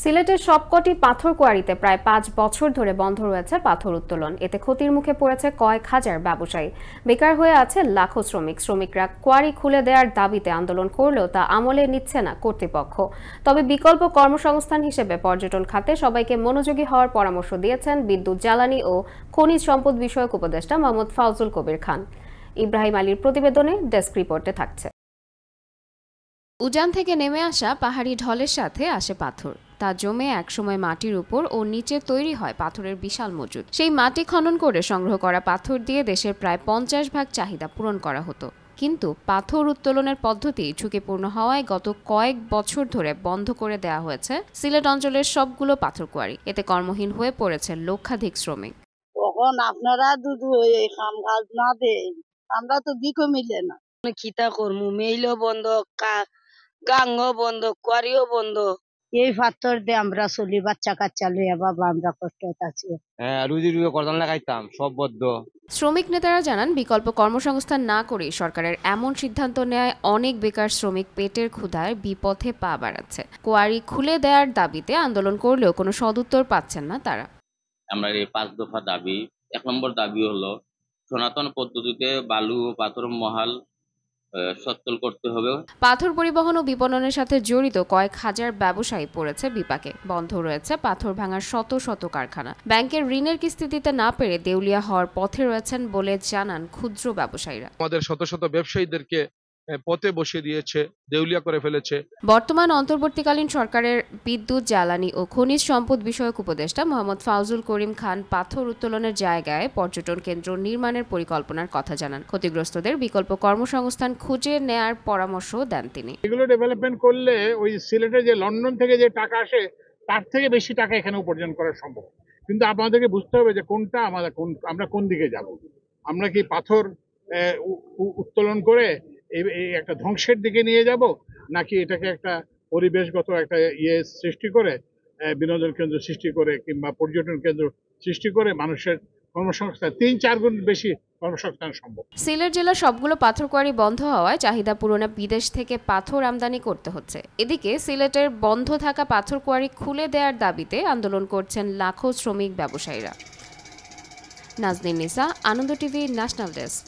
সিলেটের সবকটি পাথর কোয়ারিতে প্রায় ৫ বছর ধরে বন্ধ রয়েছে পাথর উত্তোলন। এতে ক্ষতির মুখে পড়েছে কয়েক হাজার ব্যবসায়ী, বেকার হয়ে আছে লাখো শ্রমিকরা কোয়ারি খুলে দেওয়ার দাবিতে আন্দোলন করলেও তা আমলে নিচ্ছে না কর্তৃপক্ষ। তবে বিকল্প কর্মসংস্থান হিসেবে পর্যটন খাতে সবাইকে মনোযোগী হওয়ার পরামর্শ দিয়েছেন বিদ্যুৎ, জ্বালানি ও খনিজ সম্পদ বিষয়ক উপদেষ্টা মোহাম্মদ ফাউজুল কবির খান। ইব্রাহিম আলীর প্রতিবেদনে ডেস্ক রিপোর্টে থাকছে। উজান থেকে নেমে আসা পাহাড়ি ঢলের সাথে আসে পাথর, তা জমে একসময় মাটির উপর ও নিচে তৈরি হয় পাথরের বিশাল মজুদ। সেই মাটি খনন করে সংগ্রহ করা পাথর দিয়ে দেশের প্রায় ৫০% চাহিদা পূরণ করা হতো। কিন্তু পাথর উত্তোলনের পদ্ধতি ঝুঁকিপূর্ণ হওয়ায় গত কয়েক বছর ধরে বন্ধ করে দেওয়া হয়েছে সিলেট অঞ্চলের সবগুলো পাথর কোয়ারি। এতে কর্মহীন হয়ে পড়েছে লক্ষাধিক শ্রমিক। তখন আপনারা দুধু কাম কাজ না দেন, আমরা তো দিকও মিলে না। খিতা করমু, মেইলও বন্ধ, গাঙ্গও বন্ধ, কোয়ারিও বন্ধ। এই পাথর দিয়ে আমরা চলি, বাচ্চা কাচ্চা লইয়া বাবা আমরা কষ্ট আছি। রুজি করতাম লাগাইতাম সব বদ্ধ। শ্রমিক নেতারা জানান, বিকল্প কর্মসংস্থান না করে সরকারের এমন সিদ্ধান্ত নেয় অনেক বেকার শ্রমিক পেটের ক্ষুধায় বিপথে পা বাড়াচ্ছে। কোয়ারি খুলে দেওয়ার দাবিতে আন্দোলন করলেও কোনো সদুত্তর পাচ্ছেন না তারা। আমরা এই 5 দফা দাবি, 1 নম্বর দাবি হলো সনাতন পদ্ধতিতে বালু ও পাথর মহাল সচ্ছল করতে হবে। পাথর পরিবহন ও বিপণনের সাথে জড়িত কয়েক হাজার ব্যবসায়ী পড়েছে বিপাকে। বন্ধ রয়েছে পাথর ভাঙার শত শত কারখানা। ব্যাংকের ঋণের কিস্তি দিতে না পেরে দেউলিয়া হওয়ার পথে রয়েছেন বলে জানান ক্ষুদ্র ব্যবসায়ীরা। আমাদের শত শত ব্যবসায়ীদেরকে পথে বসিয়ে দিয়েছে, দেউলিয়া করে ফেলেছে। বর্তমান অন্তর্বর্তীকালীন সরকারের বিদ্যুৎ, জ্বালানি ও খনিজ সম্পদ বিষয়ক উপদেষ্টা মোহাম্মদ ফাউজুল করিম খান পাথর উত্তোলনের জায়গায় পর্যটন কেন্দ্র নির্মাণের পরিকল্পনার কথা জানান। ক্ষতিগ্রস্তদের বিকল্প কর্মসংস্থান খুঁজে নেয়ার পরামর্শ দেন তিনি। এগুলো ডেভেলপমেন্ট করলে ওই সিলেটে যে লন্ডন থেকে যে টাকা আসে তার থেকে বেশি টাকা এখানে উপার্জন করা সম্ভব। কিন্তু আপনাদেরকে বুঝতে হবে যে কোনটা আমরা কোন দিকে যাব। আমরা কি পাথর উত্তোলন করে এই একটা ধ্বংসের দিকে নিয়ে যাব, নাকি এটাকে একটা পরিবেশগত একটা সৃষ্টি করে, বিনোদন কেন্দ্র সৃষ্টি করে কিংবা পর্যটন কেন্দ্র সৃষ্টি করে মানুষের কর্মসংস্থান ৩-৪ গুণ বেশি কর্মসংস্থান সম্ভব। সিলেট জেলার সবগুলো পাথর কোয়ারি বন্ধ হওয়ায় চাহিদা পূরণে বিদেশ থেকে পাথর আমদানি করতে হচ্ছে। এদিকে সিলেটের বন্ধ থাকা পাথর কোয়ারি খুলে দেওয়ার দাবিতে আন্দোলন করছেন লাখো শ্রমিক ব্যবসায়ীরা। নাজনীন নিসা, আনন্দ টিভি, ন্যাশনাল ডেস্ক।